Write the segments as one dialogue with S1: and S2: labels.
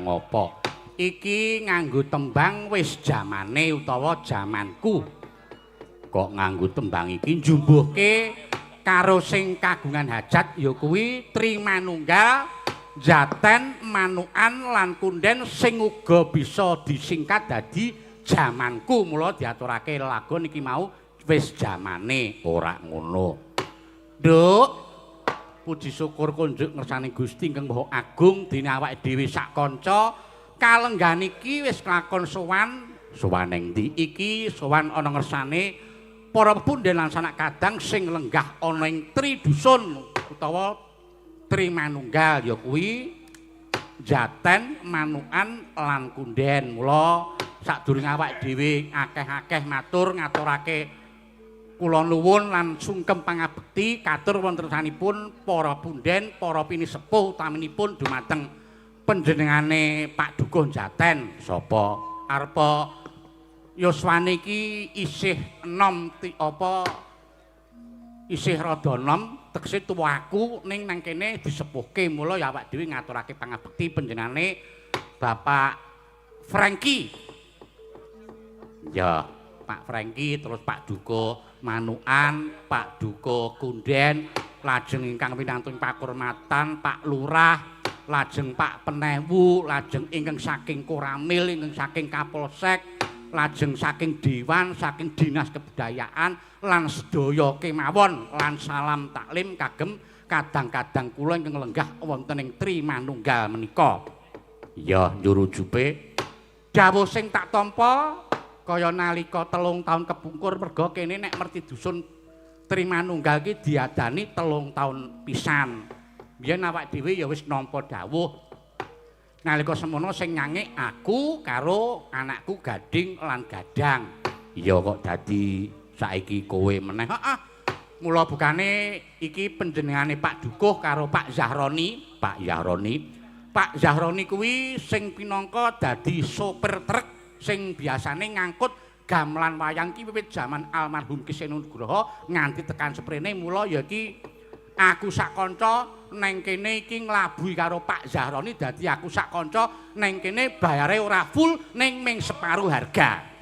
S1: apa? Iki nganggo tembang wis jamane utawa jamanku. Kok nganggo tembang iki njumbuhke karo sing kagungan hajat ya kuwi Trimanunggal, Jaten, Manukan lan Kunden sing uga bisa disingkat dadi jamanku. Mula diaturake lelagon iki mau wis jamane ora ngono. Nduk, puji syukur kunjuk ngersani Gusti ingkang Maha Agung dene awake dhewe sak kanca kalenggan iki wis kelakon sowan ing ndi iki sowan ana ngersane para punden lan sanak kadang sing lenggah ana ing Tridusun utawa Trimanunggal ya kuwi Jaten, Manukan lan Kunden. Mula sadurunge awake dhewe akeh-akeh matur ngaturake kula nuwun lan sungkem pangabekti katur wontenanipun para punden, para pinisepuh utaminipun dumateng panjenengane Pak Dukuh Jaten. Sapa arepa yuswane iki isih enom isih rada enom tegese tuwaku ning nang kene disepuhke. Mula ya awak dhewe ngaturake pangabekti panjenengane Bapak Franky. Ya, Pak Franky terus Pak Dukuh Manukan, Pak Dukuh Kunden, lajeng ingkang pinantun pakurmatan Pak Lurah, lajeng Pak Penewu, lajeng ingkang saking Koramil, ingkang saking Kapolsek, lajeng saking Dewan, saking Dinas Kebudayaan lan sedaya kemawon lan salam taklim kagem kadang-kadang kula ingkang lenggah wonten ing Trimanunggal menika. Ya njurujupe dawuh sing tak tampa kaya nalika 3 taun kepungkur merga kene nek Mertidusun Trimanunggal ki diadani 3 taun pisan. Biyen awak dhewe ya wis nampa dawuh. Nalika semono sing nyanyi aku karo anakku Gading lan Gadang. Iya kok dadi saiki kowe meneh. Heeh. Mula bukane iki panjenengane Pak Dukuh karo Pak Zahroni, Pak Zahroni kuwi sing pinangka dadi sopir truk sing biasane ngangkut gamelan wayang ki wiwit jaman almarhum Ki Seno Nugroho nganti tekan seprene. Mula ya iki aku sak kanca neng kene iki nglabuhi karo Pak Zahroni dadi aku sak kanca neng kene bayare ora full ning ming separuh harga.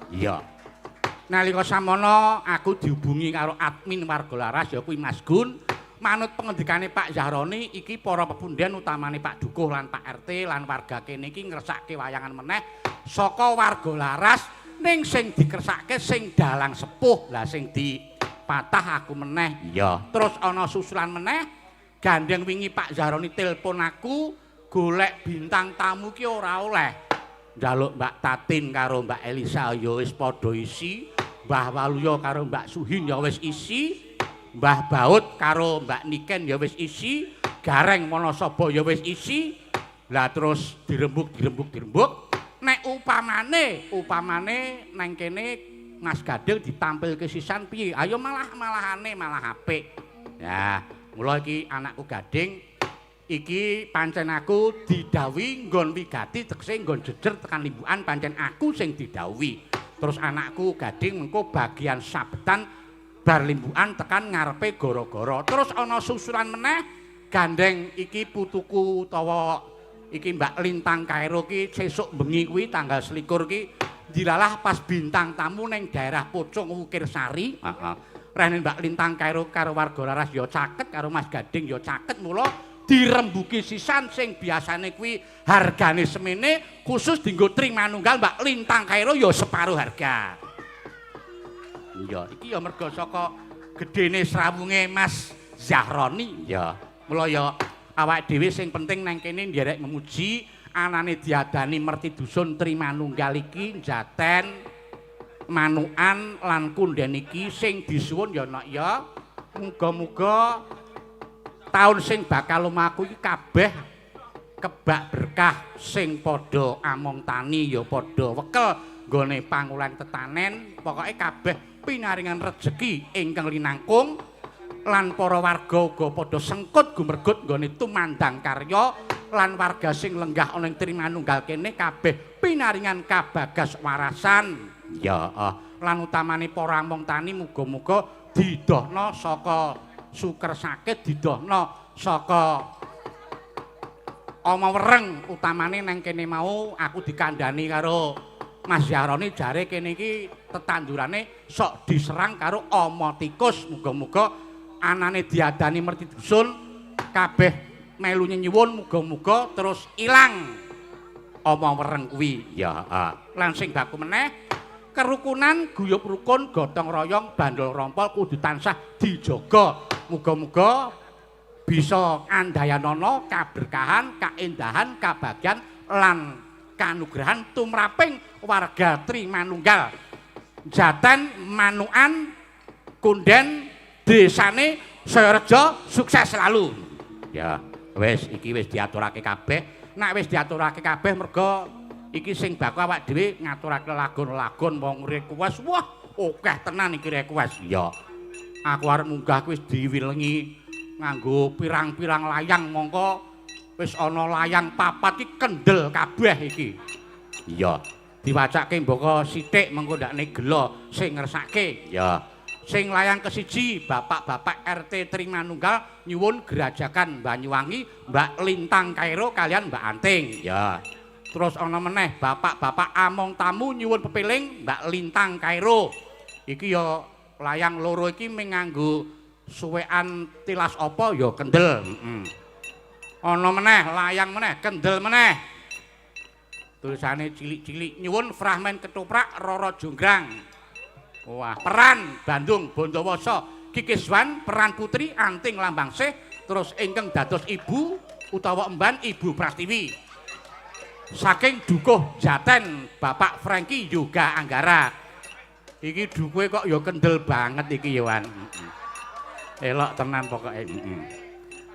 S1: Iya. Nalika samono aku dihubungi karo admin Warga Laras ya kuwi Mas Gun. Manut pengendikane Pak Zahroni iki para pepunden utamane Pak Dukuh lan Pak RT lan warga kene iki ngresake wayangan meneh saka Warga Laras ning sing dikersake sing dalang sepuh. Lah sing dipatah aku meneh. Iya. Terus ana susulan meneh gandeng wingi Pak Zahroni telepon aku golek bintang tamu ki ora oleh. Njaluk Mbak Tatin karo Mbak Elisa ya wis padha isi, Mbah Waluya karo Mbak Suhin ya wis isi. Mbah Baut karo Mbak Niken ya wis isi, Gareng Wonosobo ya wis isi. Lah terus dirembuk. Nek upamane nang kene Mas Gading ditampilke sisan piye? Ayo malahane apik. Ya, mula iki anakku Gading iki pancen aku didhawuhi nggon wigati tegese nggon jejer tekan limbukan pancen aku sing didhawuhi. Terus anakku Gading mengko bagian sabetan bar limbukan tekan ngarepe goro-goro. Terus ana susulan meneh gandeng iki putuku utawa iki Mbak Lintang Kairo ki sesuk bengi kuwi tanggal 21 ki dilalah pas bintang tamu ning daerah Pucung Wukir Sari. Heeh. Rene Mbak Lintang Kairo karo Warga Laras ya caket karo Mas Gading ya caket. Mula dirembuki sisan sing biasane kuwi hargane semene khusus dienggo Trimanunggal Mbak Lintang Kairo ya separuh harga. Iya, iki ya merga saka gedene srawunge Mas Zahroni. Ya, mula ya awake dhewe sing penting nang kene nderek memuji anane diadani Mertidusun Trimanunggal iki Jaten, Manukan lan Kunden iki sing disuwun ya nek ya muga-muga taun sing bakal lumaku iki kabeh kebak berkah sing padha among tani ya padha wekel nggone pangulan tetanen pokoke kabeh pinaringan rejeki ingkang linangkung lan para warga uga padha sengkut gumregut nggone tumandang karya lan warga sing lenggah ana ing Trimanunggal kene kabeh pinaringan kabagas warasan. Ya, lan utamane para among tani muga-muga didohna saka suker sakit, didohna saka Oma wereng utamane nang kene mau aku dikandhani karo Mas Yaroni jare kene iki tetandurane sok diserang karo Oma tikus. Muga-muga anane diadani merti dusun kabeh melu nyuwun muga-muga terus ilang Oma wereng kuwi. Ya, lan sing baku meneh kerukunan guyub rukun gotong royong bandul rompol kudu tansah dijaga. Muga-muga bisa andhayanana kaberkahan, kaendahan, kabagyan lan kanugrahan tumraping warga Trimanunggal. Jaten Manukan Kunden desane Sayareja sukses selalu. Ya, wis iki wis diaturake kabeh. Nek wis diaturake kabeh merga iki sing baku awak dhewe ngaturake lagon-lagon wong request. Wah, akeh tenan iki request. Ya. Aku arep munggah wis diwilengi nganggo pirang-pirang layang mongko wis ana layang papat iki kendel kabeh iki. Iya, diwacake mboko sithik mengko ndakne gelo sing ngersake. Ya. Sing layang kesiji Bapak-bapak RT Trimanunggal nyuwun Gerajakan Banyuwangi Mbak Lintang Kairo kalian Mbak Anting. Ya. Terus ana meneh Bapak-bapak Among Tamu nyuwun pepiling Mbak Lintang Kairo. Iki ya layang loro iki menganggo suwekan tilas apa ya kendel. Ana meneh layang meneh kendel meneh. Tulisane cilik-cilik nyuwun fragmen ketoprak Roro Jonggrang. Wah, peran Bandung Bondowoso Kikiswan peran Putri Anting Lambangsih terus ingkang dados ibu utawa emban Ibu Prastiwi. Saking Dukuh Jaten Bapak Franky Yoga Anggara. Iki dukuhe kok ya kendel banget iki ya Wan. Elok tenan pokoke.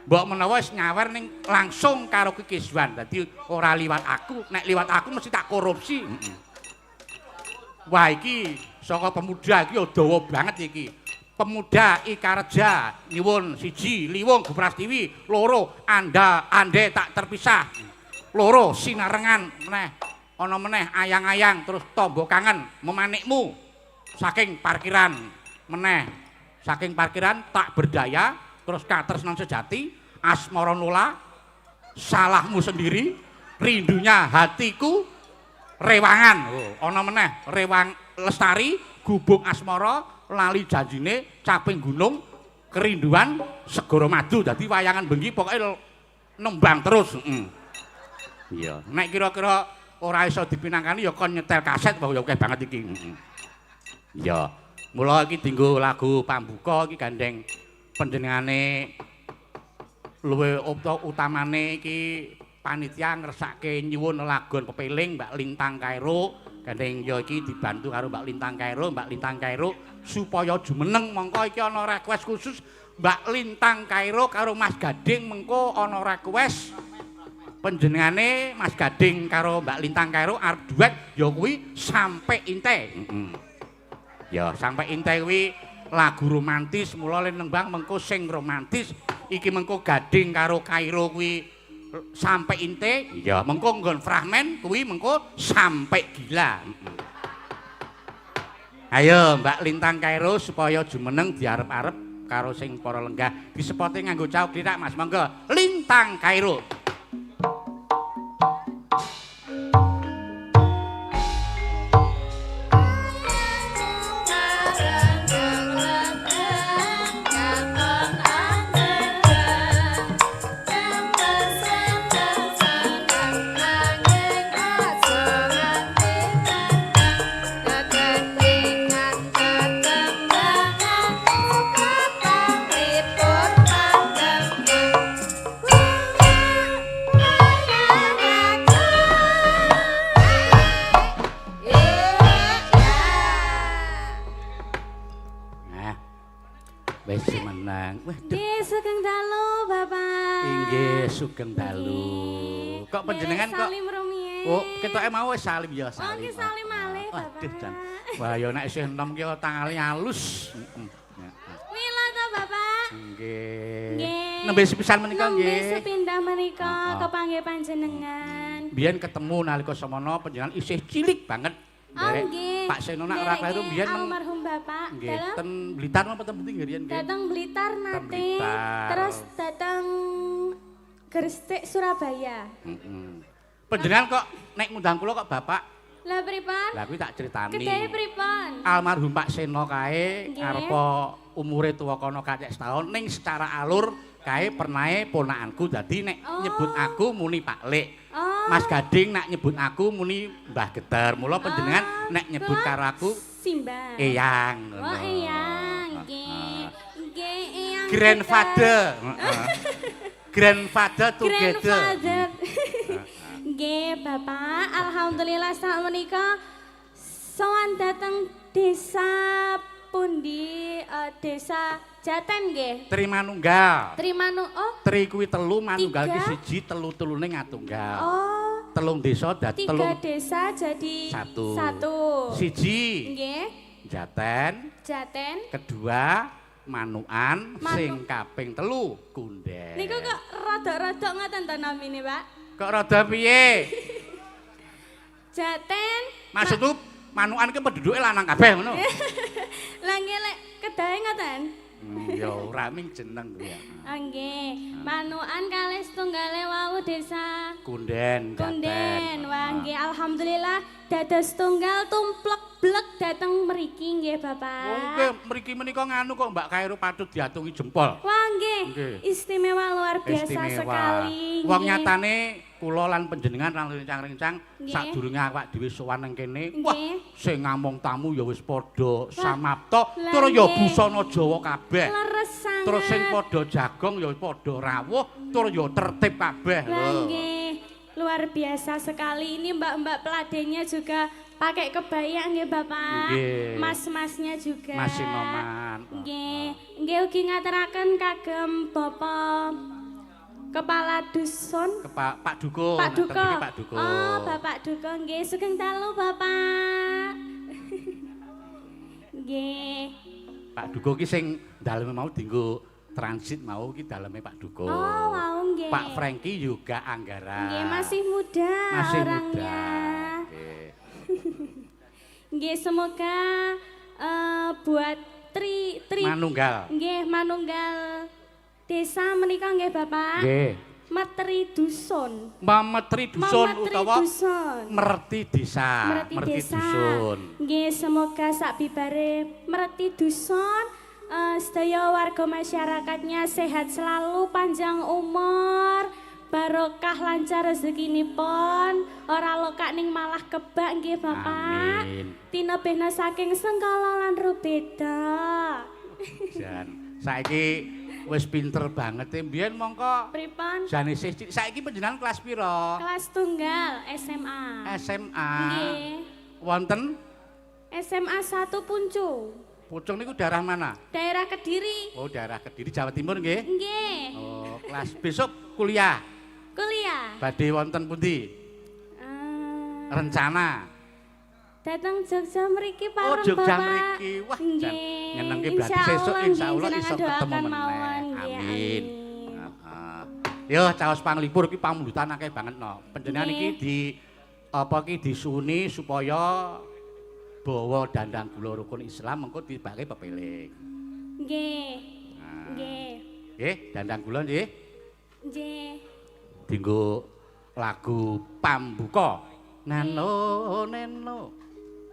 S1: Mbok menawa wis nyawer ning langsung karo Kikiswan. Dadi ora liwat aku, nek liwat aku mesti tak korupsi. Wah iki saka pemuda iki ya dawa banget iki. Pemuda Ikareja nyuwun siji Liwung Bu Prastiwi, loro ande tak terpisah. Loro sinarengan meneh. Ana meneh ayang-ayang terus tombo kangen memanikmu. Saking parkiran meneh. Saking parkiran tak berdaya terus katresnan sejati asmara nula salahmu sendiri rindunya hatiku rewangan. Ana meneh rewang lestari gubung asmara lali janjine caping gunung kerinduan segara madu. Dadi wayangan bengi pokoke nembang terus. Iya, nek kira-kira ora iso dipinangkani ya kon nyetel kaset wae ya akeh banget iki. Iya. Mula iki dienggo lagu pambuka iki gandeng panjenengane luwih utamane iki panitia ngersake nyuwun lagon pepeling Mbak Lintang Kairo gandeng ya iki dibantu karo Mbak Lintang Kairo supaya jumeneng mongko iki ana request khusus Mbak Lintang Kairo karo Mas Gading mengko ana request panjenengane Mas Gading karo Mbak Lintang Kairo arep duet ya kuwi Sampai Inte. Ya Sampai Inte kuwi lagu romantis mula len nembang mengko sing romantis iki mengko Gading karo Kairo kuwi Sampai Inte. Ya mengko nggon fragmen kuwi mengko Sampai Gila. Ayo Mbak Lintang Kairo supaya jumeneng diarep-arep karo sing para lenggah disepote nganggo cauk dirak Mas monggo Lintang Kairo. Sugeng dalu. Kok panjenengan kok salim rumiyin. Oh, ketoke mau wis salim ya salim. Oh, nggih salim malih, Bapak. Aduh, jan. Wah, ya nek isih enom ki tangale alus.
S2: Mila to, Bapak?
S1: Nggih. Nggih. Nembe sepisan menika nggih.
S2: Nembe sepindah menika kepanggih panjenengan.
S1: Biyen ketemu nalika samana panjenengan isih cilik banget.
S2: Nggih.
S1: Pak Senona ora kleru biyen
S2: almarhum Bapak.
S1: Nggih, ten Blitar napa ten pundi nggih riyen nggih.
S2: Dateng Blitar nate. Terus dateng Gresik Surabaya.
S1: Panjenengan kok nek ngundang kula kok Bapak?
S2: Lah pripun?
S1: Lah kuwi tak critani.
S2: Kedahe pripun?
S1: Almarhum Pak Seno kae
S2: Nggih.
S1: arepa umure tuwa kono kacek setahun ning secara alur kae pernahe ponakanku dadi nek nyebut aku muni Pak Lek.
S2: Oh.
S1: Mas Gading nek nyebut aku muni Mbah Geter. Mula panjenengan nek nyebut
S2: kula
S1: karo aku
S2: Simbah.
S1: Eyang.
S2: Oh eyang, nggih. Nggih eyang.
S1: Grandfather. Grandfather together.
S2: Grandfather. Nggih, Bapak, alhamdulillah sak menika sowan dhateng desa pundi? Desa Jaten nggih.
S1: Trimanunggal.
S2: Oh,
S1: Tri kuwi telu, manunggal ki 1,
S2: 3.
S1: telu-telune ngatunggal.
S2: Oh,
S1: Telung desa dadi
S2: 3 desa jadi
S1: 1.
S2: 1.
S1: Siji
S2: Nggih,
S1: Jaten,
S2: Jaten.
S1: kedua Manukan, sing kaping 3 Kunden.
S2: Niku kok rada-rada ngoten to namine, Pak?
S1: Kok rada piye?
S2: Jaten.
S1: Maksudku Manukan ki penduduke lanang kabeh ngono.
S2: Lah nggih lek kedahe ngoten.
S1: Ya ora ming jeneng kuwi ya.
S2: Nggih, Manukan kalih setunggale wau desa
S1: Kunden,
S2: Kunden. Wah nggih alhamdulillah dados tunggal tumplek-blek dateng mriki nggih Bapak.
S1: Oh nggih, mriki menika nganu kok Mbak Kairo patut diatungi jempol.
S2: Wah nggih,
S1: Nggih.
S2: istimewa luar biasa
S1: Istimewa.
S2: sekali.
S1: Wong
S2: nggih.
S1: nyatane kula lan panjenengan lan rincang-rincang
S2: Nggih.
S1: sadurunge awak dhewe sowan nang kene.
S2: Nggih.
S1: Wah, sing ngamong tamu ya wis padha samapta,
S2: lah
S1: tur ya
S2: nggih.
S1: busana Jawa kabeh.
S2: Leres sangat.
S1: Terus sing padha jagong ya padha rawuh, tur ya tertib kabeh
S2: Lah
S1: lho.
S2: nggih, luar biasa sekali. Ini mbak-mbak peladennya juga pakai kebaya nggih Bapak.
S1: Nggih.
S2: Mas-masnya juga.
S1: Mas Sinoman.
S2: Nggih, nggih ugi ngaturaken kagem Bapak Kepala Dusun.
S1: Pak Duko.
S2: Pak Duko.
S1: Ngerti iki Pak Duko.
S2: Oh, Bapak Duko nggih sugeng dalu Bapak. Nggih.
S1: Pak Duko ki sing daleme mau dienggo transit mau ki daleme Pak Duko.
S2: Oh, wow nggih.
S1: Pak Franky juga Anggara.
S2: Nggih, masih muda
S1: Masih
S2: orangnya.
S1: muda. Nggih.
S2: Nggih, semoga buat Tri
S1: Manunggal.
S2: nggih manunggal desa menika nggih Bapak.
S1: Nggih.
S2: Metri Dusun.
S1: Mametri dusun
S2: Mametri
S1: utawa
S2: Dusun.
S1: Merti desa.
S2: Merti desa.
S1: dusun.
S2: Nggih, semoga sak bibare Merti Dusun sedaya warga masyarakatnya sehat selalu, panjang umur, barokah lancar rezekinipun, ora lokak ning malah kebak nggih Bapak.
S1: Amin.
S2: Tinebehna saking Sengkala lan Rubeda.
S1: Jan, saiki wis pinter banget e. Mbiyen mongko
S2: Pripun?
S1: jane saiki panjenengan kelas pira?
S2: Kelas tunggal SMA.
S1: SMA.
S2: Nggih.
S1: Wonten
S2: SMA 1 Puncu.
S1: Pucung niku daerah mana?
S2: Daerah Kediri.
S1: Oh, daerah Kediri Jawa Timur nggih.
S2: Nggih.
S1: Oh, kelas besok kuliah.
S2: Kuliah.
S1: Badhe wonten pundi? Rencana.
S2: Datang Jogja mriki
S1: Oh,
S2: pareng
S1: Jogja
S2: Bapak.
S1: mriki. Wah, jan
S2: Nggih.
S1: nyenengke berarti sesuk
S2: Insyaallah,
S1: insyaallah
S2: nggih,
S1: iso
S2: jenengan
S1: ketemu
S2: doakan
S1: meneh.
S2: mawon, nggih,
S1: Amin.
S2: amin.
S1: Heeh. Yo, caos panglipur iki pamundutan akeh banget no. Panjenengan iki
S2: Nggih.
S1: di apa ki disuni supaya bawa dandang gula rukun Islam mengko dibake pepeling.
S2: Nggih.
S1: Nah.
S2: Nggih.
S1: Nggih, dandang gula nggih.
S2: Nggih.
S1: Dinggo lagu pambuka. Nano neno.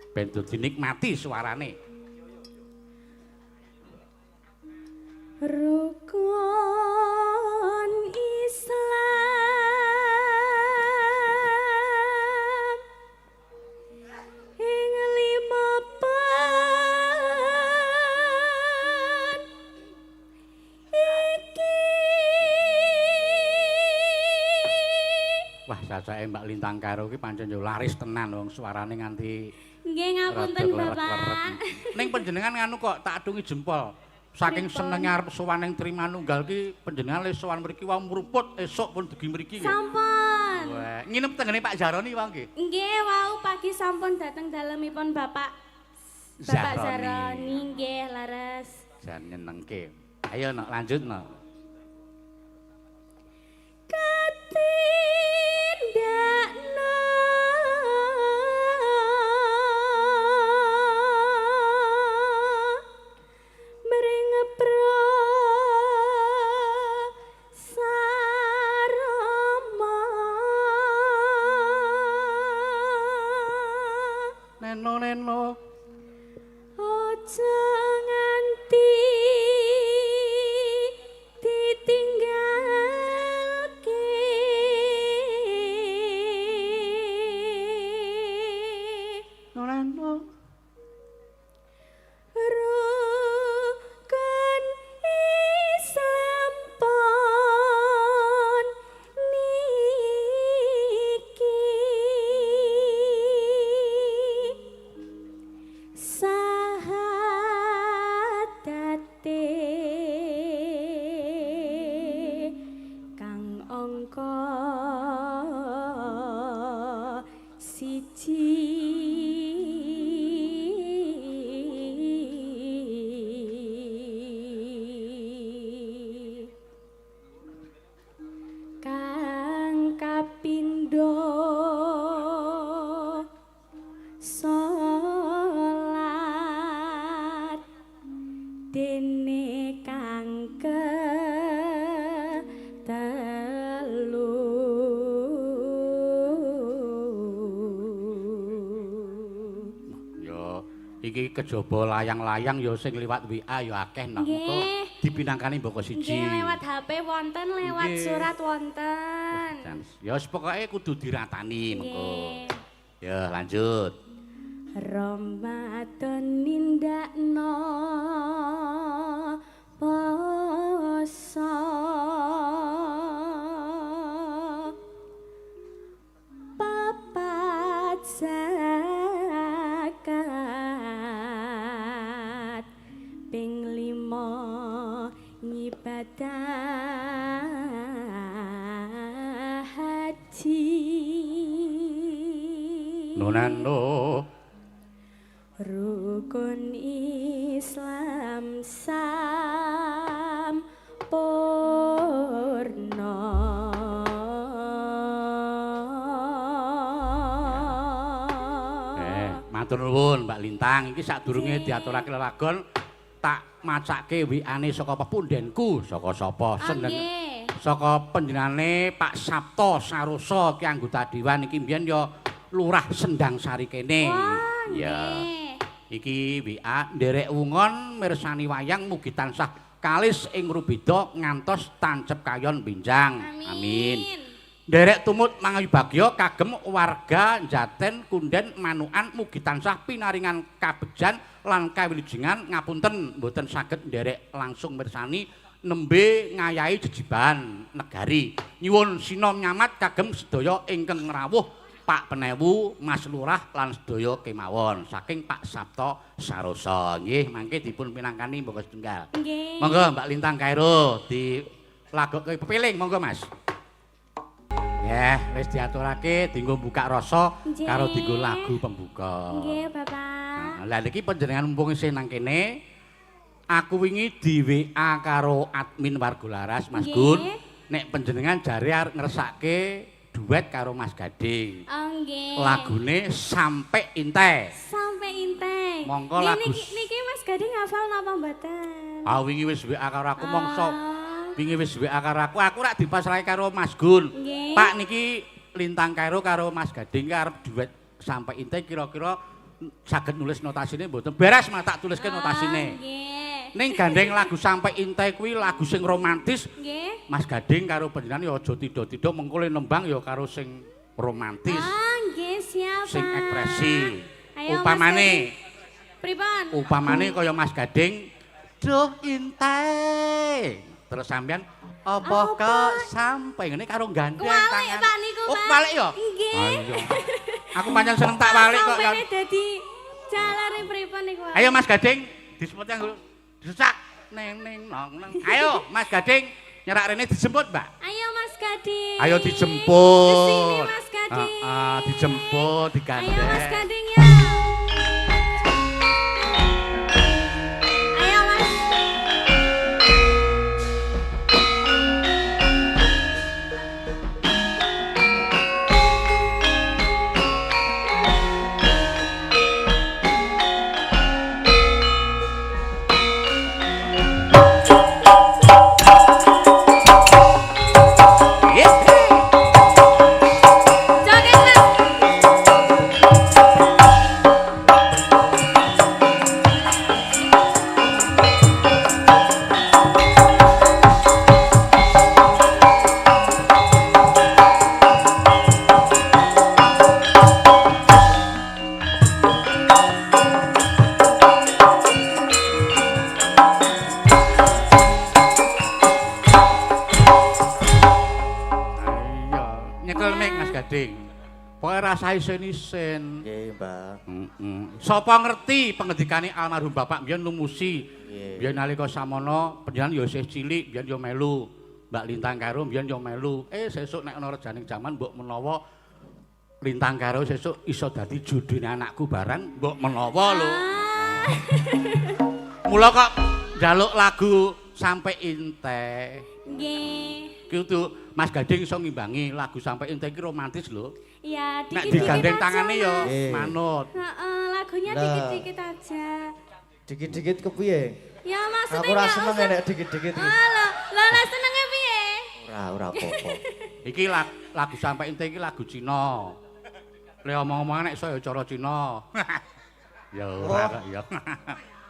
S1: Ben dinikmati suarane.
S2: Rukun Islam ing lima pan iki.
S1: Wah, sasake Mbak Lintang Karo ki pancen yo laris tenan wong suarane nganti
S2: Nggih ngapunten
S1: rada
S2: Bapak.
S1: klerek-klerek. Ning panjenengan nganu kok tak atungi jempol. Saking
S2: Pripun?
S1: senenge arep sowan ning Trimanunggal ki panjenengan le sowan mriki wae mruput esuk pun dugi mriki nggih.
S2: Sampun.
S1: Wah, nginep tengene Pak Jaroni wae nggih.
S2: Nggih wau pagi sampun dateng dalemipun Bapak Zaroni nggih laras.
S1: Jan nyenengke. Ayo nok lanjut nok.
S2: Katindakna mring prasarana
S1: neno
S2: Ojo nganti ditinggalke
S1: neno
S2: rukun Islam pon niki sahadate kang angka siji kang kapindho salat dene kang ketelu
S1: ya iki kejaba layang-layang ya sing liwat WA ya akeh nok
S2: Nggih.
S1: dipinangkani mboko siji
S2: nggih lewat HP wonten lewat
S1: Nggih.
S2: surat wonten
S1: ya wis pokoke kudu diratani mengko
S2: nggih
S1: ya lanjut
S2: Ramadan nindakno poso papat zakat ping 5 ngibadah haji
S1: nonano
S2: rukun Islam sampurna
S1: matur nuwun Mbak Lintang iki sadurunge diaturake lelagon tak macake WA-ne saka pepundhenku saka sapa
S2: nggih
S1: saka panjenengane Pak Sabto Saroso ki anggota dewan iki mbiyen ya Lurah Sendang Sari kene ya iki WA nderek wungon mirsani wayang mugi tansah kalis ing rubeda ngantos tancep kayon benjang amin nderek tumut mangayu bagya kagem warga Jaten Kunden Manukan mugi tansah pinaringan kabegjan lan kawilujengan ngapunten mboten saged nderek langsung mirsani nembe ngayahi jejiban negari nyuwun sinom nyamat kagem sedaya ingkang rawuh Pak Penewu, Mas Lurah lan sedaya kemawon saking Pak Sabto Saroso. Nggih, mangke dipun pinangkani monggo setunggal.
S2: nggih
S1: Monggo Mbak Lintang Kairo dilagokke pepiling monggo Mas. Ya, wis diaturake dienggo buka rasa karo dienggo lagu pembuka.
S2: nggih Bapak
S1: Lah niki panjenengan mumpung isih nang kene, aku wingi di WA karo admin Warga Laras Mas
S2: Nggih.
S1: Gun, nek panjenengan jare arep ngersake duet karo Mas Gading.
S2: nggih
S1: Lagune Sampai Inte.
S2: sampai inteng
S1: Monggo
S2: Nggih,
S1: lagu
S2: niki Mas Gading hafal napa mboten
S1: wingi wis WA karo aku mongso.
S2: Ah,
S1: Wingi wis WA karo aku rak dipasrahe karo Mas Gun.
S2: Nggih.
S1: Pak niki Lintang Kairo karo Mas Gading arep duet Sampai Inte kira-kira saged nulis notasine mboten? Beres mah tak tuliske notasine.
S2: nggih
S1: Ning gandeng lagu Sampai Inte kuwi lagu sing romantis.
S2: nggih
S1: Mas Gading karo panjenengan ya aja tido-tido mengko le nembang ya karo sing romantis,
S2: nggih siap
S1: sing
S2: Pak.
S1: ekspresi.
S2: Ayo, Mas
S1: Upamane
S2: pripun
S1: kaya Mas Gading, duh Inte. Terus sampean apa kok sampai ngene karo gandeng
S2: Walik,
S1: tangan.
S2: Pak, niku,
S1: Oh,
S2: Pak.
S1: balik ya?
S2: Nggih.
S1: Ah, iya. Aku pancen seneng tak balik kok.
S2: Sampene dadi jalare pripun niku Pak?
S1: Ayo Mas Gading, disebut yang disesak. Neng neng nong neng. Ayo Mas Gading, nyerak rene dijemput, Mbak.
S2: Ayo Mas Gading.
S1: Ayo dijemput.
S2: Kesini Mas Gading.
S1: Dijemput, digandeng.
S2: Ayo Mas Gading ya. Ayo Mas. Joget Mas.
S1: rasa isin-isin.
S3: Nggih, Mbah.
S1: Sapa ngerti pengendikane almarhum Bapak mbiyen lumusi. Biyen nalika samono panjenengan ya isih cilik, biyen ya melu. Mbak Lintang karo biyen ya melu. Sesuk nek ana rejaning jaman mbok menawa Lintang karo sesuk iso dadi jodhone anakku barang mbok menawa lho. Mula kok njaluk lagu Sampai Intek.
S2: Nggih.
S1: Kudu Mas Gading iso ngimbangi lagu Sampai Intek iki romantis lho.
S2: Ya,
S1: Nek
S2: dikit-dikit
S1: digandeng
S2: aja,
S1: tangane ya
S2: Mas.
S1: manut.
S2: Heeh, lagunya
S3: Lah.
S2: dikit-dikit aja.
S3: Dikit-dikit kepiye?
S2: Ya maksudnya
S3: Aku ora
S2: nggak
S3: seneng
S2: usah-
S3: nek dikit-dikit.
S2: Lah senenge piye?
S3: Ora apa-apa.
S1: Iki lagu Sampai Intek iki lagu Cina. Le omong-omongan nek iso ya cara Cina. Ya ora kok ya.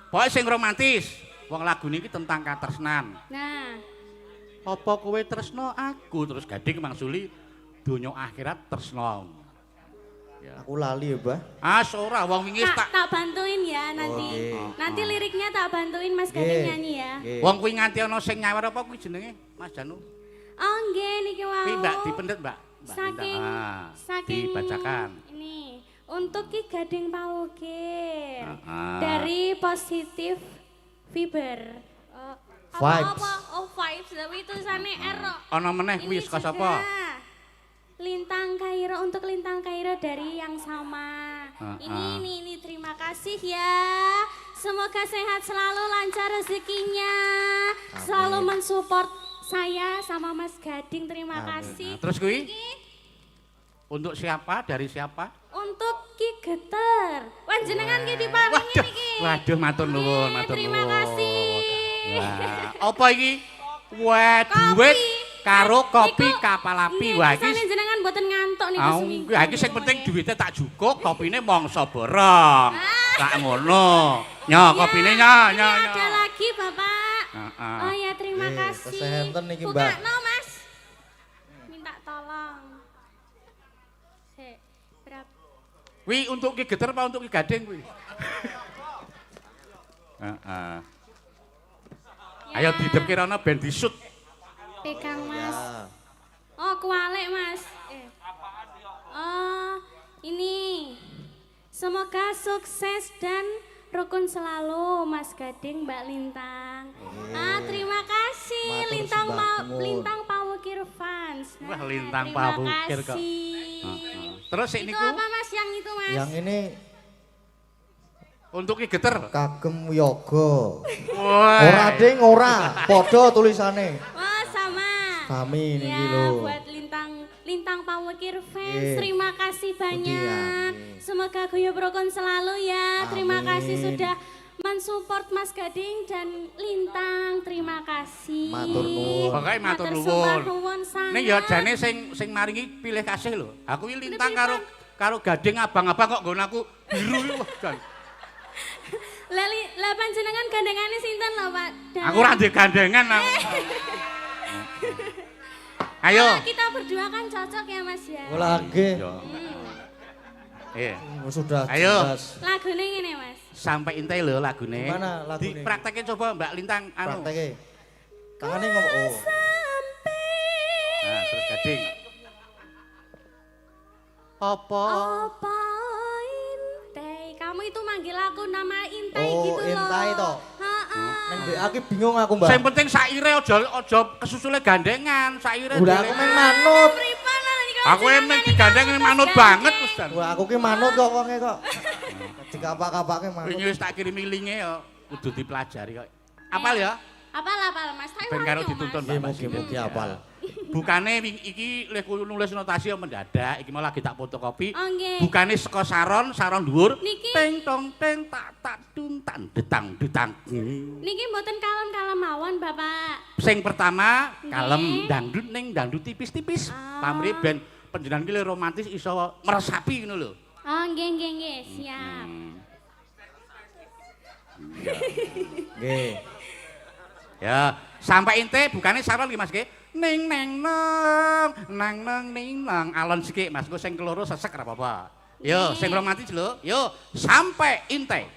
S1: Pokoke sing romantis. Wong lagu niki tentang katresnan.
S2: Nah,
S1: Apa kowe tresno aku terus Gading mangsuli donya akhirat tresno.
S3: Aku lali ya, Mbah.
S1: Ora wong wingi
S2: tak bantuin ya nanti.
S3: nggih.
S2: Nanti liriknya tak bantuin Mas Gading nyanyi ya.
S3: Nggih.
S1: wong kuwi nganti ana sing nyawer apa kuwi jenenge Mas Janu.
S2: Oh nggih niki wau.
S1: Kuwi Mbak dipendet, Mbak. Mbak
S2: Saking
S1: Lintang.
S2: saking
S1: Dibacakan.
S2: Ini untuk Ki Gading Pawukir.
S1: Ah.
S2: Dari Positif Fiber.
S3: Vibes.
S2: Apa? Oh vibes, tapi tulisannya R.
S1: Ana meneh kuwi saka sapa?
S2: sudah. Lintang Kairo untuk Lintang Kairo dari yang sama. Ini terima kasih ya. Semoga sehat selalu, lancar rezekinya. Selalu mensupport saya sama Mas Gading. Terima kasih.
S1: Nah, terus kuwi
S2: Iki
S1: untuk siapa? Dari siapa?
S2: untuk Ki Geter. Panjenengan ki diparingi niki.
S1: Waduh matur nuwun, matur nuwun.
S2: Terima kasih.
S1: Wah, apa iki? Wah, duit karo kopi kapal api. Wah, iki
S2: jenengan mboten ngantuk niku seminggu.
S1: iki sing penting duitnya tak cukup, kopine mongso borong. Tak ngono. Nya, kopine nya.
S2: Ada lagi, Bapak.
S1: Heeh.
S2: Oh ya, terima kasih.
S3: kesehatan niki, Mbak.
S2: Bukakno, Mas. Minta tolong. Sik, berapa?
S1: Kuwi untuk Ki Geter apa untuk Ki Gading kuwi? Heeh. Ayo didepke rono ben disut.
S2: Pegang, Mas.
S3: Ya.
S2: Oh, kualik, Mas. Oh, ini. Semoga sukses dan rukun selalu Mas Gading, Mbak Lintang. Terima kasih
S3: Matur
S2: Lintang
S3: sembah nuwun.
S2: Lintang Pawukir fans.
S1: Wah, Lintang
S2: terima
S1: Pawukir kok.
S2: kasih.
S1: Terus sik
S2: Itu
S1: niku
S2: apa Mas yang itu, Mas?
S3: Yang ini
S1: untuk Ki Geter.
S3: kagem yoga.
S1: Wah.
S3: Ora ding ora, padha tulisane.
S2: Wah, sama.
S3: Sami niki
S2: Ya,
S3: lho.
S2: buat Lintang Pawukir fans,
S3: Nggih.
S2: terima kasih banyak.
S3: nggih.
S2: Semoga guyub rukun selalu ya. Terima
S3: Amin.
S2: kasih sudah mensupport Mas Gading dan Lintang. Terima kasih.
S3: Matur nuwun.
S1: Pokoke matur
S2: sembah
S1: nuwun.
S2: nuwun sangat.
S1: Ning ya jane sing maringi pilih kasih lho. Aku iki Lintang karo Gading abang-abang kok nggon aku biru iki wah jan.
S2: Lah panjenengan gandengane sinten lho, Pak?
S1: Aku ora ndek gandengan aku. Ayo.
S2: Kita berdua kan cocok ya, Mas ya.
S3: Lagi.
S1: Yo. Iya.
S3: Sudah
S1: Ayo.
S3: jelas.
S2: Lagune ngene, Mas.
S1: Sampai intai lho lagune.
S3: Gimana lagune?
S1: Dipraktekin coba Mbak Lintang anu.
S3: Prakteke. Tangane ngomong. Oh.
S1: Nah, terus Gading. Apa?
S2: Apa Intai? Kamu itu manggil aku nama Intai
S3: Oh,
S2: gitu loh.
S3: Intai toh?
S2: Heeh.
S3: Neng BA ki bingung aku, Mbak.
S1: Sing penting saire aja kesusule gandengan, saire.
S3: Udah aku main manut.
S2: Pripun lah iki kalau
S1: Aku
S2: jenengan
S1: emang
S2: iki
S1: digandeng
S2: kamu
S1: manut
S2: Mas
S1: banget
S2: Gading.
S1: Mas Dan.
S3: Wah, aku ki manut kok wonge kok. Dikapak-kapake manut.
S1: Wingi wis tak kirimi linke ya kudu dipelajari kok. Apal ya?
S2: Apal Mas. Saya
S1: Ben karo
S2: wanyo,
S1: dituntun
S2: Mas.
S1: Mbak.
S3: Mugi-mugi apal.
S1: Bukane iki lek nulis notasi ya mendadak, iki mau lagi tak fotokopi.
S2: Oh, nggih.
S1: Bukane saka saron dhuwur.
S2: Niki-
S1: Teng tong teng tak dum tan detang detang.
S2: Niki mboten kalem-kalem mawon, Bapak.
S1: Sing pertama
S2: Nggih.
S1: kalem dangdut ning dangdut tipis-tipis.
S2: Ah.
S1: Pamrih ben panjenengan ki romantis iso meresapi ngono lho.
S2: Oh, nggih, siap.
S3: Nggih.
S1: Ya, sampai ente bukane saron iki Mas nggih. Ning neng nang ning nang alon sikik Mas, engko sing keloro sesek ora apa-apa. Yo, sing romantis lho. Yo, sampai ente.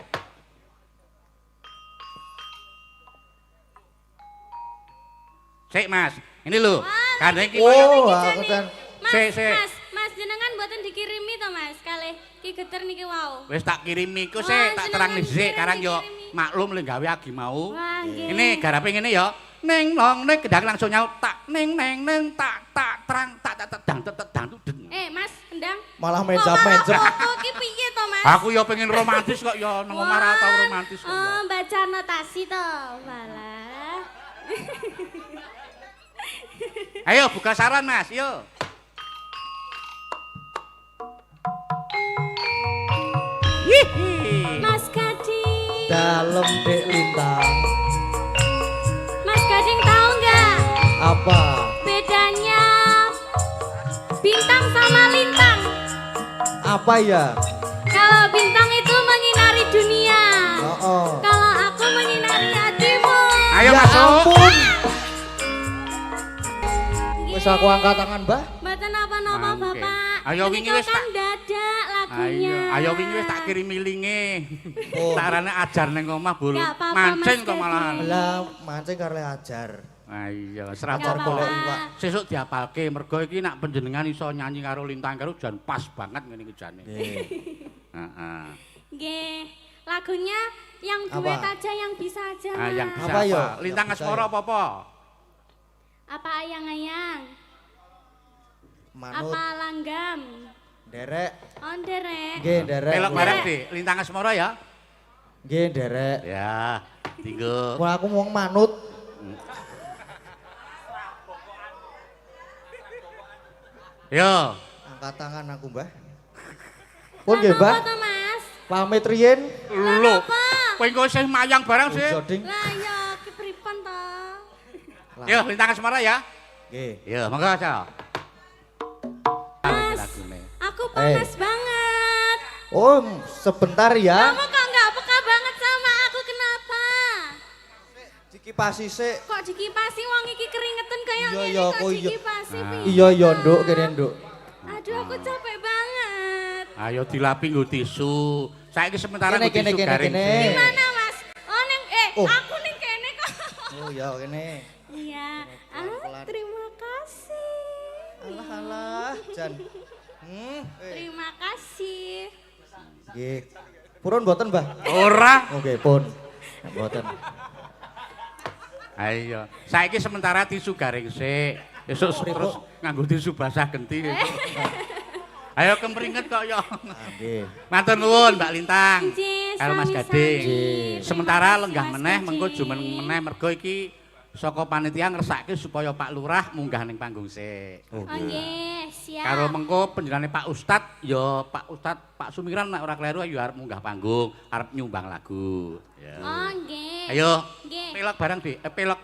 S1: Sik Mas, ini lho. Kandeng iki
S3: Oh,
S1: koyo
S3: aku kan
S2: Mas,
S1: Sik.
S2: Mas jenengan mboten dikirimi to, niki geter niki wau.
S1: Wis tak kirimi iku
S2: Wah,
S1: sik tak terang
S2: seneng
S1: dhisik karang yo
S2: kirimi.
S1: maklum le gawe agi mau.
S2: Wah, nggih.
S1: Ini garape ngene ya. Ning nong ning gedang langsung nyaut tak ning neng neng tak tak terang tak dang den.
S2: Mas, endang.
S3: Malah mencap-mencap.
S2: Kok iki piye to, Mas?
S1: Aku ya pengen romantis kok ya nang omah ra tau romantis kok.
S2: Oh, baca notasi to. Malah.
S1: Ayo buka saran Mas, yo. Hihi.
S2: Mas Gading.
S3: Dalem Dek Lintang.
S2: Mas Gading tahu nggak
S3: Apa?
S2: bedanya bintang sama lintang?
S3: Apa ya?
S2: Kalau bintang itu menyinari dunia.
S3: Oh.
S2: Kalau aku menyinari hatimu.
S1: Ayo
S3: Ya
S1: masuk.
S3: ampun. Wis aku angkat tangan, Mbah.
S2: Mboten apa-apa,
S1: Mangke.
S2: Bapak.
S1: Ayo wingi
S2: Menika
S1: wis
S2: kan
S1: tak-
S2: dadak lagunya.
S1: Ayo wingi wis tak kirimi linge.
S3: Oh.
S1: Tarane ajar ning omah bul.
S2: Nggak apa-apa,
S1: Mancing
S2: Mas
S1: kok malahan.
S2: Gading.
S3: Lah mancing karo ajar.
S1: Ayo
S2: Nggak
S1: serapor
S2: apa-apa.
S1: golek
S3: iwak.
S1: Sesuk diapalke mergo iki nak panjenengan iso nyanyi karo Lintang karo jan pas banget ngene iki jane.
S3: Nggih.
S1: Heeh.
S2: Nggih. Lagunya yang
S3: Apa?
S2: duet aja yang bisa aja.
S1: Ah yang
S2: Mas.
S1: bisa
S3: Apa yo?
S1: apa? Lintang
S3: Yang bisa
S1: Asmara
S3: ya?
S1: apa-apa?
S2: Apa ayang-ayang?
S3: Manut
S2: Apa langgam?
S3: derek.
S2: Oh, derek.
S3: Nggih, derek.
S1: Pelok bareng di Lintang Asmara ya.
S3: Nggih, derek.
S1: Ya, tinggo.
S3: Wah, aku wong manut.
S1: Yo.
S3: Angkat tangan aku, Mbah. Pun nggih, Mbah.
S2: Apa to, Mas?
S3: Pamit riyen.
S1: Lho.
S2: Apa?
S1: Kowe engko isih mayang barang sih.
S3: Joding.
S2: Lah ya, ki pripun to?
S1: Yo, Lintang Asmara ya.
S3: Nggih.
S1: Yo, monggo aja.
S2: Mas,
S1: Lagune.
S2: aku panas banget.
S3: Oh, sebentar ya.
S2: Kamu kok nggak peka banget sama aku, kenapa?
S3: Dikipasi sik.
S2: Kok dikipasi wong iki keringetan kayak
S3: Iya,
S2: gini
S3: iya,
S2: kok
S3: kok iya.
S2: dikipasi piye?
S3: Iya, iya, Nduk, kene, Nduk.
S2: Aduh, aku capek banget.
S1: Ayo dilapi nggo tisu. Saiki sementara
S3: Kene,
S1: nggo tisu
S3: kene,
S1: garing.
S3: kene.
S1: sih.
S2: Gimana, Mas? Oh,
S3: Oh.
S2: aku ning kene kok.
S3: Oh, ya kene.
S2: Iya.
S3: Pelan-pelan.
S2: Terima kasih.
S3: Alah, alah, Jan.
S2: Terima kasih.
S3: Nggih. Purun mboten, Mbah?
S1: Ora.
S3: Oke, pun. Mboten.
S1: Ayo. Saiki sementara tisu garing sik. Esuk terus nganggo tisu basah genti. Ayo kemringet kok yo.
S3: Nggih.
S1: Matur nuwun Mbak Lintang.
S2: Nggih,
S1: Karo Mas
S2: sami-sami.
S1: Gading.
S3: Nggih.
S1: Sementara
S2: Terima
S1: lenggah
S2: kasih,
S1: meneh
S2: Mas
S1: mengko
S2: Gading.
S1: jumen meneh mergo iki saka panitia ngersake supaya Pak Lurah munggah ning panggung sik.
S2: Oh, nggih, siap.
S1: Karo mengko penjenengane Pak Ustad ya Pak Ustad Pak Sumiran nek ora kleru ya arep munggah panggung, arep nyumbang lagu. Ya.
S2: Oh, nggih.
S1: Ayo.
S2: Nggih.
S1: Pelok bareng Dik. Pelok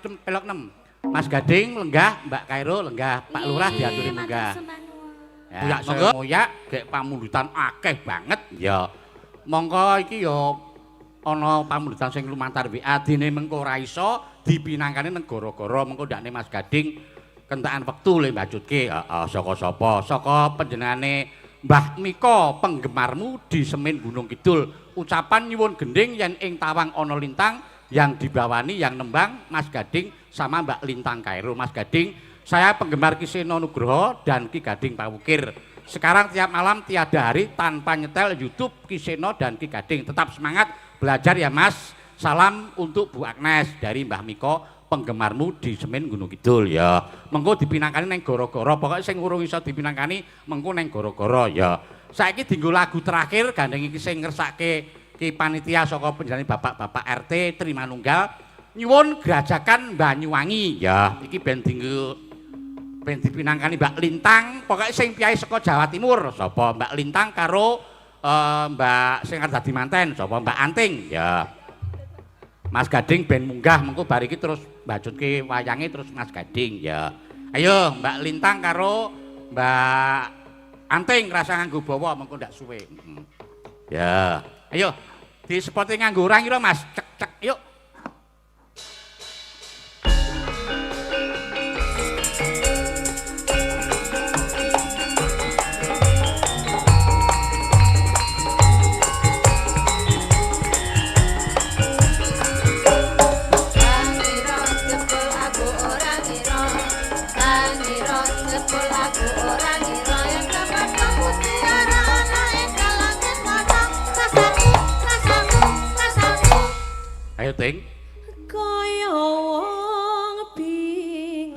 S1: 6. Mas Gading lenggah, Mbak Kairo lenggah, Pak Lurah
S2: Nggih,
S1: diaturi
S2: matur
S1: munggah.
S2: sembah nuwun.
S1: Ya, monggo moyak gek pamundutan akeh banget. Ya. Monggo iki ya ana pamundutan sing lumantar WA dene mengko ora iso dipinangkane negara-gara mengko ndakne Mas Gading kentekan wektu le mbajutke. Heeh, saka sapa? Saka panjenengane Mbah Mika penggemarmu di Semin Gunung Kidul. Ucapan nyuwun gending yen ing tawang ana lintang yang dibawani yang nembang Mas Gading sama Mbak Lintang Kairo. Mas Gading, saya penggemar Ki Seno Nugroho dan Ki Gading Pawukir. Sekarang tiap malam tiada hari tanpa nyetel YouTube Ki Seno dan Ki Gading. Tetap semangat belajar ya Mas. Salam untuk Bu Agnes dari Mbah Miko, penggemarmu di Semin Gunung Kidul ya. Mengko dipinangkani neng goro-goro. Pokoknya sing urung iso dipinangkani mengko neng goro-goro ya. Saiki dienggo lagu terakhir gandeng iki sing ngersake Ki panitia saka panjenengan Bapak-bapak RT Terima Nunggal nyuwun Grajakan Banyuwangi ya. Iki ben dienggo ben dipinangkani Mbak Lintang, pokoknya sing piyai saka Jawa Timur, sapa Mbak Lintang karo Mbak sing arep dadi manten, sapa Mbak Anting ya. Mas Gading ben munggah mengko bar iki terus mbajutke wayange terus Mas Gading ya. Ayo Mbak Lintang karo Mbak Anting rasa nganggo bawa mengko ndak suwe. Ya. Ayo di spot nganggo orang kira Mas. Cek cek yuk.
S4: Orang
S1: Ayo, Ting.
S4: Kaya wong bingung.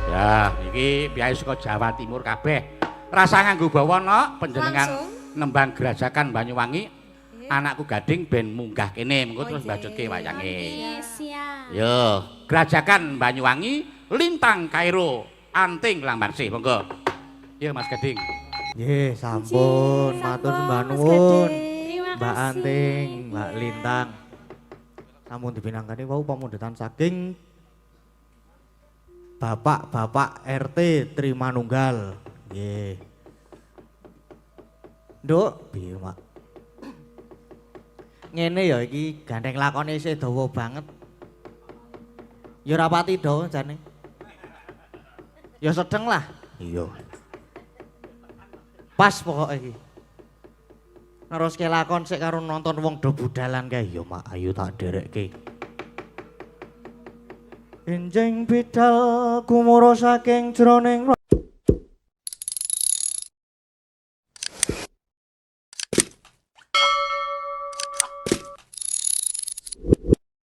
S1: Ya, iki piye saka Jawa Timur kabeh. Rasa nganggo bawana panjenengan
S4: Langsung.
S1: nembang Grajakan Banyuwangi. Anakku Gading ben munggah kene, mengko terus mbajutke wayange.
S2: Siap.
S1: Yo, Grajakan Banyuwangi, Lintang Kairo, Anting Lambarsih, monggo. Yo Mas Gading.
S3: Nggih, sampun matur sembah
S4: Mas
S3: nuwun.
S4: Gading.
S2: Terima
S3: Mbak
S2: kasih.
S3: Anting, Mbak Lintang. Sampun dipinangkani wau pamundhutan saking Bapak-bapak RT Trimanunggal. Nggih. Nduk, piye, Mak? Ngene ya iki gandeng lakone isih dawa banget. Ya ora pati dawa jane. Ya sedeng lah. Iya. Pas pokoke iki. Neruske lakon sik karo nonton wong do budalan kae ya Mak, ayo tak derekke. Enjing bidal kumuro saking jroning